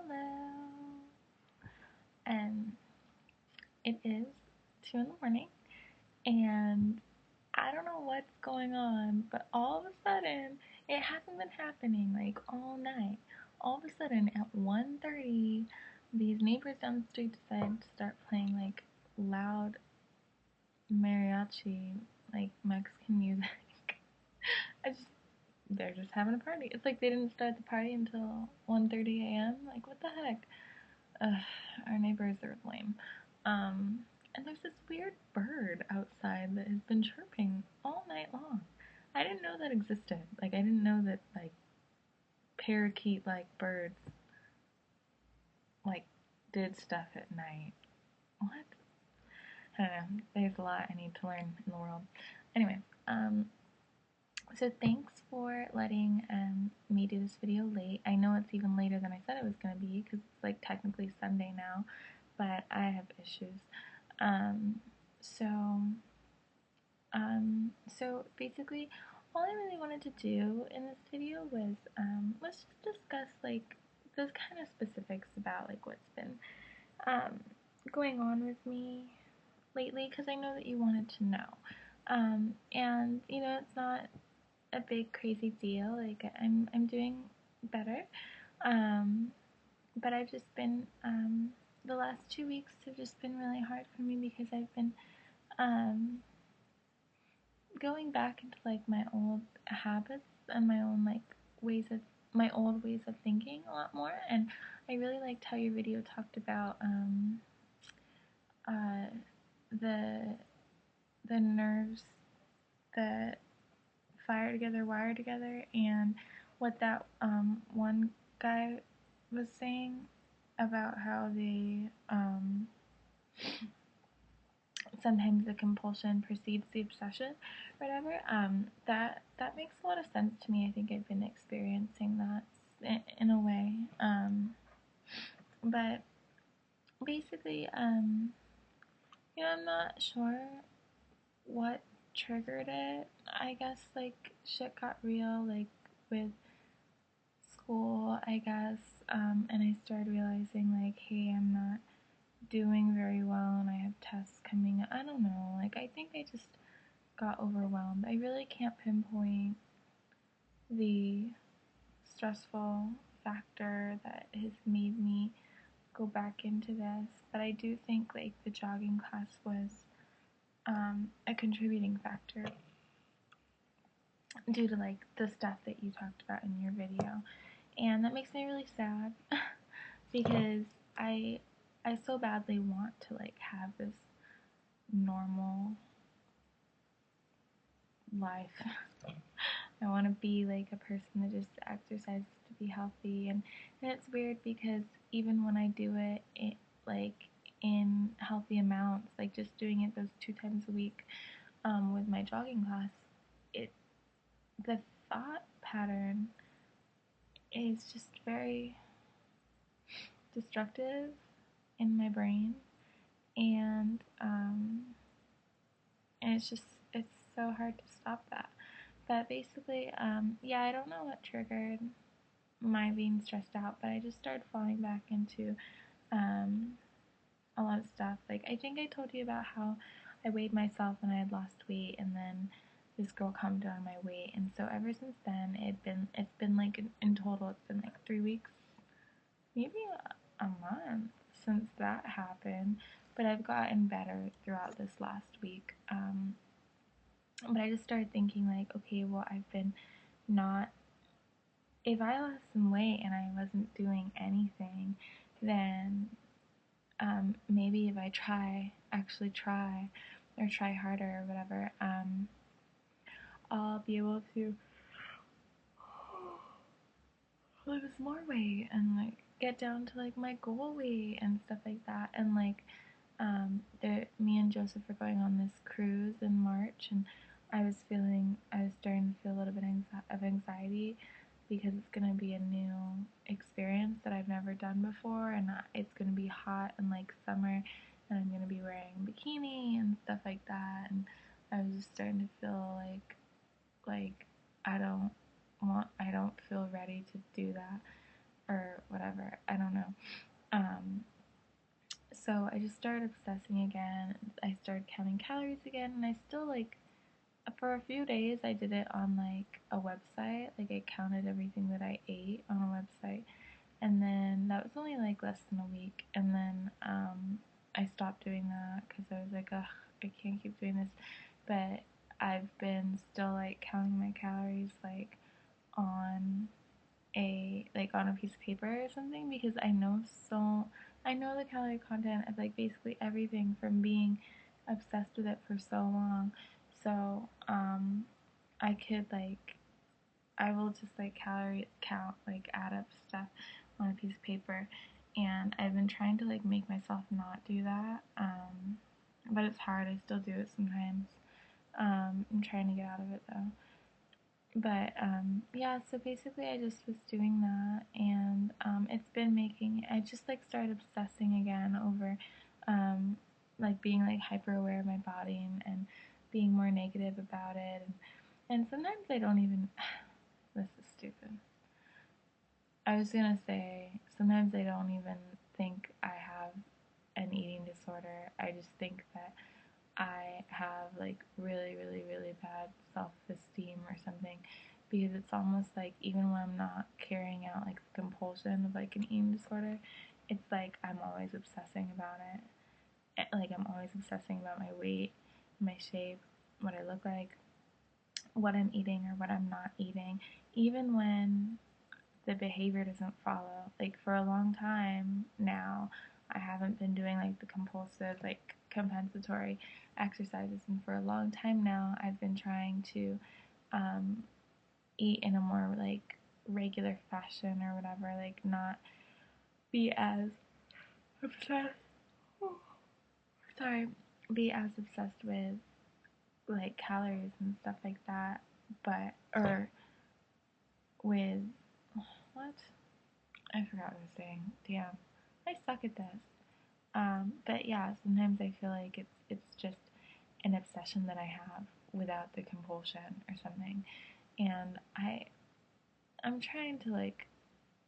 Hello. And it is 2 in the morning, and I don't know what's going on, but all of a sudden, it hasn't been happening like all night. All of a sudden, at 1:30, these neighbors down the street decide to start playing like loud mariachi, like Mexican music. I just They're just having a party. It's like they didn't start the party until 1:30 a.m. Like, what the heck? Our neighbors are lame. And there's this weird bird outside that has been chirping all night long. I didn't know that existed. Like, I didn't know that, like, parakeet-like birds, like, did stuff at night. What? I don't know. There's a lot I need to learn in the world. Anyway, so thanks for letting me do this video late. I know it's even later than I said it was going to be because it's like technically Sunday now, but I have issues. So basically all I really wanted to do in this video was let's just discuss like those kind of specifics about like what's been going on with me lately, because I know that you wanted to know. And you know, it's not a big crazy deal. Like I'm doing better. But I've just been the last 2 weeks have just been really hard for me because I've been going back into like my old habits and my own like my old ways of thinking a lot more. And I really liked how your video talked about uh, the nerves that fire together, wire together, and what that one guy was saying about how they sometimes the compulsion precedes the obsession, whatever. That makes a lot of sense to me. I think I've been experiencing that in a way. But basically, you know, I'm not sure what triggered it. I guess like shit got real, like with school, I guess, and I started realizing like, hey, I'm not doing very well and I have tests coming up. I don't know, like I think I just got overwhelmed. I really can't pinpoint the stressful factor that has made me go back into this, but I do think like the jogging class was a contributing factor due to like the stuff that you talked about in your video, and that makes me really sad because I so badly want to like have this normal life. I want to be like a person that just exercises to be healthy, and it's weird because even when I do it like in healthy amounts, like just doing it those 2 times a week with my jogging class, the thought pattern is just very destructive in my brain, and it's so hard to stop that. But basically, yeah, I don't know what triggered my being stressed out, but I just started falling back into a lot of stuff. Like I think I told you about how I weighed myself and I had lost weight, and then this girl commented on my weight, and so ever since then it's been like in total it's been like 3 weeks, maybe a month since that happened. But I've gotten better throughout this last week. But I just started thinking like, okay, well I've been not, if I lost some weight and I wasn't doing anything, then maybe if I actually try or try harder or whatever, I'll be able to lose more weight and like get down to like my goal weight and stuff like that. And like me and Joseph are going on this cruise in March, and I was starting to feel a little bit of anxiety because it's going to be a new experience that I've never done before, and it's going to be hot and like summer, and I'm going to be wearing a bikini and stuff like that. And I was just starting to feel like I don't feel ready to do that or whatever. I don't know. So I just started obsessing again. I started counting calories again, and I still like for a few days I did it on like a website. Like I counted everything that I ate on a website, and then that was only like less than a week, and then I stopped doing that because I was like, ugh, I can't keep doing this. But I've been still like counting my calories like on on a piece of paper or something because I know the calorie content of like basically everything from being obsessed with it for so long. So I could like I will just like calorie count, like add up stuff on a piece of paper, and I've been trying to like make myself not do that. But it's hard. I still do it sometimes. I'm trying to get out of it though. But yeah, so basically, I just was doing that, and it's been making. I just like started obsessing again over like being like hyper aware of my body and being more negative about it, and sometimes I don't even. This is stupid. I was gonna say sometimes I don't even think I have an eating disorder. I just think that I have like really, really, really bad self esteem or something because it's almost like even when I'm not carrying out like the compulsion of like an eating disorder, it's like I'm always obsessing about it. Like I'm always obsessing about my weight, my shape, what I look like, what I'm eating or what I'm not eating, even when the behavior doesn't follow. Like for a long time now, I haven't been doing like the compulsive, like compensatory exercises, and for a long time now, I've been trying to um, eat in a more like regular fashion or whatever, like not be as obsessed. Sorry, be as obsessed with like calories and stuff like that, but or with what? I forgot what I was saying. Damn, I suck at this. But yeah, sometimes I feel like it's just an obsession that I have without the compulsion or something, and I'm trying to like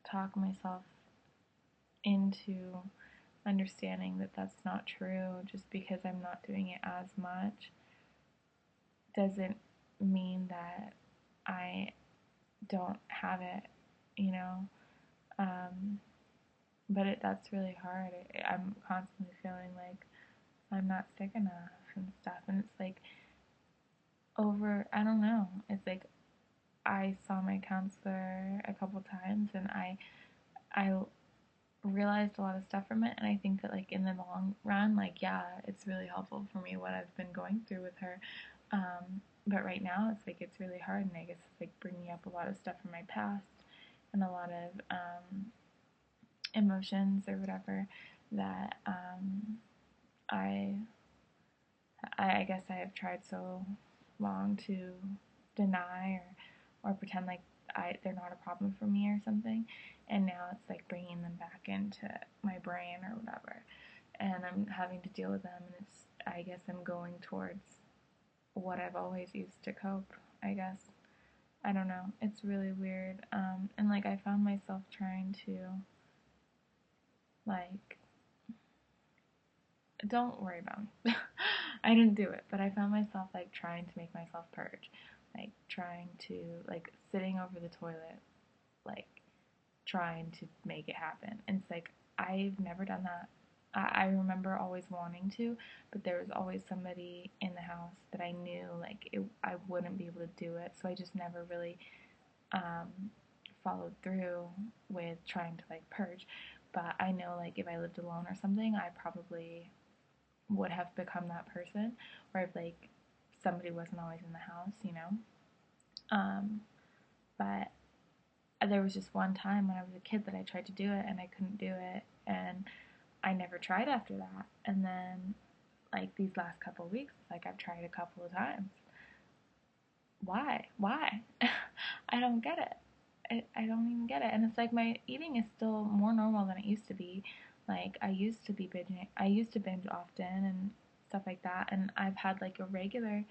talk myself into understanding that that's not true. Just because I'm not doing it as much doesn't mean that I don't have it, you know. Um, but that's really hard. I'm constantly feeling like I'm not sick enough and stuff, and it's like over. I don't know. It's like I saw my counselor a couple times, and I realized a lot of stuff from it, and I think that like in the long run, like yeah, it's really helpful for me what I've been going through with her. But right now, it's like it's really hard, and I guess it's like bringing up a lot of stuff from my past and a lot of emotions or whatever that I I guess I have tried so long to deny or pretend like they're not a problem for me or something, and now it's like bringing them back into my brain or whatever, and I'm having to deal with them, and it's I guess I'm going towards what I've always used to cope. I guess I don't know. It's really weird, and like I found myself trying to like don't worry about me. I didn't do it, but I found myself like trying to make myself purge, like trying to like sitting over the toilet, like trying to make it happen. And it's like I've never done that. I remember always wanting to, but there was always somebody in the house that I knew like I wouldn't be able to do it, so I just never really um, followed through with trying to like purge. But I know like if I lived alone or something, I probably would have become that person, or if like somebody wasn't always in the house, you know. Um, but there was just one time when I was a kid that I tried to do it and I couldn't do it, and I never tried after that. And then like these last couple of weeks, it's like I've tried a couple of times. Why? Why? I don't get it. I don't even get it. And it's like my eating is still more normal than it used to be. Like I used to be binging. I used to binge often and stuff like that. And I've had like a regular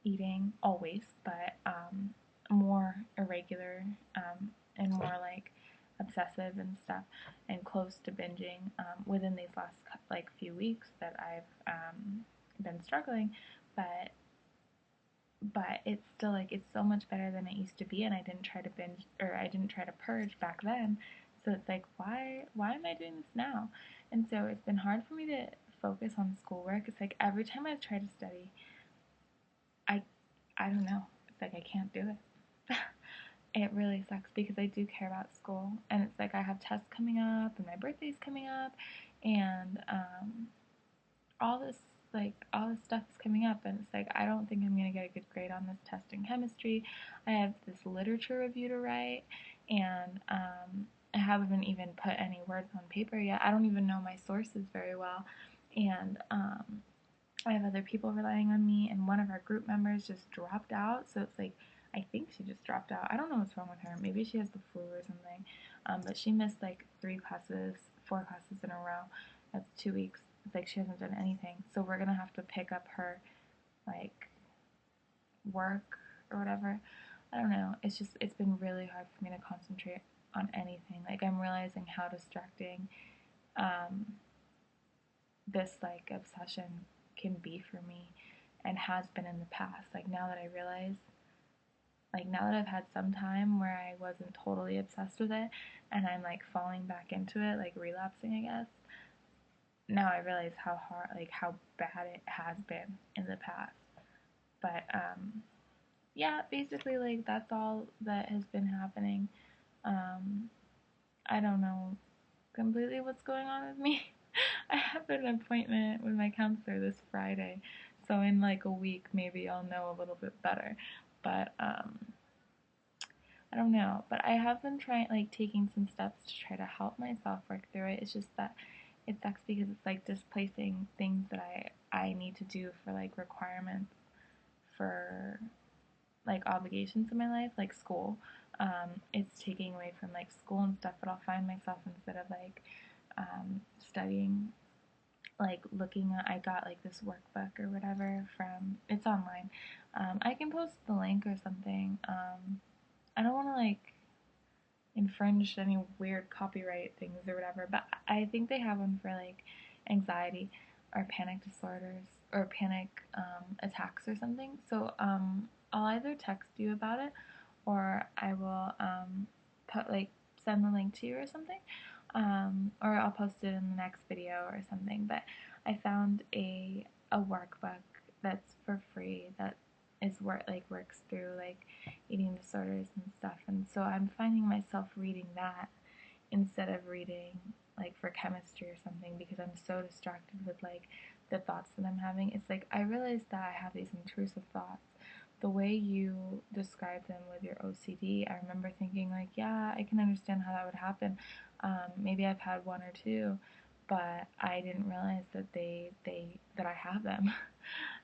eating always, but more irregular and more like obsessive and stuff and close to binging within these last like few weeks that I've been struggling, but it's still like it's so much better than it used to be, and I didn't try to binge or I didn't try to purge back then. So it's like why am I doing this now? And so it's been hard for me to focus on schoolwork. It's like every time I try to study, I I don't know. It's like I can't do it. It really sucks because I do care about school, and it's like I have tests coming up and my birthday's coming up, and all this all this stuff is coming up, and it's like I don't think I'm gonna get a good grade on this test in chemistry. I have this literature review to write, and I haven't even put any words on paper yet. I don't even know my sources very well, and I have other people relying on me, and one of our group members just dropped out. So it's like, I think she just dropped out. I don't know what's wrong with her. Maybe she has the flu or something. But she missed like 4 classes in a row. That's 2 weeks. It's like she hasn't done anything. So we're gonna have to pick up her like work or whatever. I don't know. It's been really hard for me to concentrate on anything. Like I'm realizing how distracting um, this like obsession can be for me and has been in the past. Like now that I realize, like now that I've had some time where I wasn't totally obsessed with it and I'm like falling back into it, like relapsing, I guess. Now I realize how hard, like how bad it has been in the past. But yeah, basically like that's all that has been happening. Um, I don't know completely what's going on with me. I have an appointment with my counselor this Friday, so in like a week maybe I'll know a little bit better. But I don't know. But I have been trying like taking some steps to try to help myself work through it. It's just that it sucks because it's like displacing things that I need to do for like requirements for like obligations in my life, like school. It's taking away from like school and stuff, but I'll find myself instead of like studying, like looking at, I got like this workbook or whatever from, it's online. I can post the link or something. I don't want to like infringe any weird copyright things or whatever, but I think they have one for like anxiety or panic disorders or panic attacks or something. So I'll either text you about it or I will put like send the link to you or something, or I'll post it in the next video or something. But I found a workbook that's for free that is works through like eating disorders and stuff, and so I'm finding myself reading that instead of reading like for chemistry or something because I'm so distracted with like the thoughts that I'm having. It's like I realized that I have these intrusive thoughts. The way you describe them with your OCD, I remember thinking like, yeah, I can understand how that would happen. Maybe I've had one or two, but I didn't realize that that I have them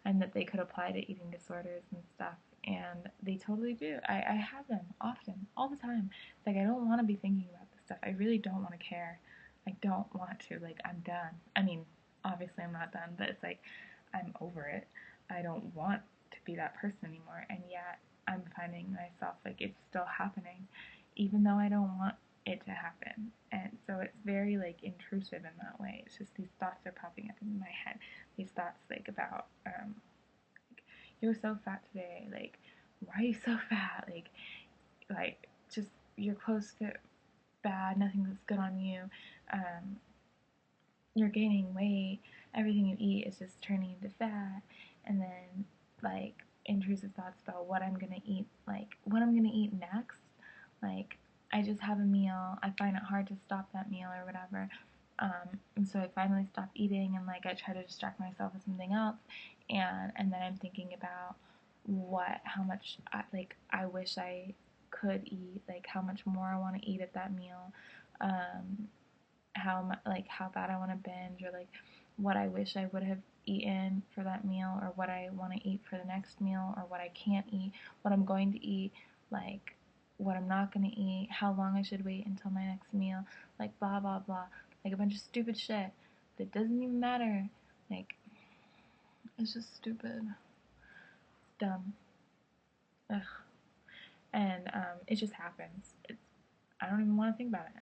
and that they could apply to eating disorders and stuff. And they totally do. I have them often, all the time. It's like I don't want to be thinking about this stuff. I really don't want to care. I don't want to. Like I'm done. I mean, obviously I'm not done, but it's like I'm over it. I don't want to be that person anymore. And yet I'm finding myself like it's still happening, even though I don't want it to happen. And so it's very like intrusive in that way. It's just these thoughts are popping up in my head. These thoughts like about like, you're so fat today, like why are you so fat, like just your clothes fit bad, nothing's good on you, um, you're gaining weight, everything you eat is just turning into fat, and then like intrusive thoughts about what I'm gonna eat, like what I'm gonna eat next, like I just have a meal, I find it hard to stop that meal or whatever, and so I finally stop eating and like I try to distract myself with something else, and then I'm thinking about how much I wish I could eat, like how much more I want to eat at that meal, um, how bad I want to binge, or like what I wish I would have eaten for that meal, or what I want to eat for the next meal, or what I can't eat, what I'm going to eat, like what I'm not going to eat, how long I should wait until my next meal, like blah blah blah, like a bunch of stupid shit that doesn't even matter. Like it's just stupid, it's dumb, ugh, and it just happens. I don't even want to think about it.